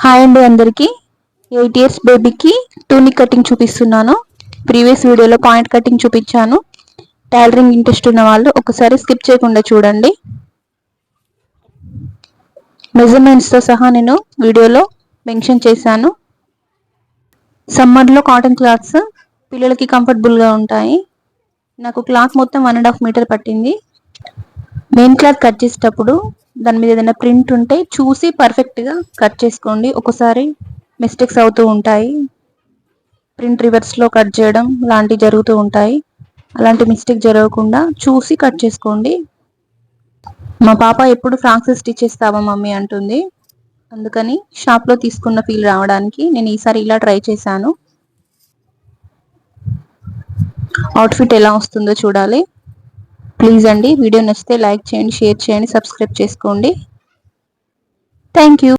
Hi అండి అందరికి. 8 years బేబీకి టూనిక్ కటింగ్ చూపిస్తున్నాను. ప్రీవియస్ వీడియోలో పాయింట్ కటింగ్ చూపించాను. టైలరింగ్ ఇంట్రెస్ట్ ఉన్న వాళ్ళు ఒకసారి స్కిప్ చేయకుండా చూడండి. మెజర్మెంట్స్తో సహా నేను వీడియోలో మెన్షన్ చేశాను. సమ్మర్లో కాటన్ క్లాత్స్ పిల్లలకి కంఫర్టబుల్గా ఉంటాయి. నాకు క్లాత్ మొత్తం 1.5 మీటర్ పట్టింది. మెయిన్ క్లాత్ కట్ చేసేటప్పుడు దాని మీద ఏదైనా ప్రింట్ ఉంటే చూసి పర్ఫెక్ట్గా కట్ చేసుకోండి. ఒకసారి మిస్టేక్స్ అవుతూ ఉంటాయి. ప్రింట్ రివర్స్లో కట్ చేయడం లాంటివి జరుగుతూ ఉంటాయి. అలాంటి మిస్టేక్ జరగకుండా చూసి కట్ చేసుకోండి. మా పాప ఎప్పుడు ఫ్రాక్స్ స్టిచ్ చేస్తావా మమ్మీ అంటుంది. అందుకని షాప్లో తీసుకున్న ఫీల్ రావడానికి నేను ఈసారి ఇలా ట్రై చేశాను. అవుట్ఫిట్ ఎలా వస్తుందో చూడాలి. ప్లీజ్ అండి వీడియో నచ్చితే లైక్ చేయండి, షేర్ చేయండి, సబ్స్క్రైబ్ చేసుకోండి. Thank you.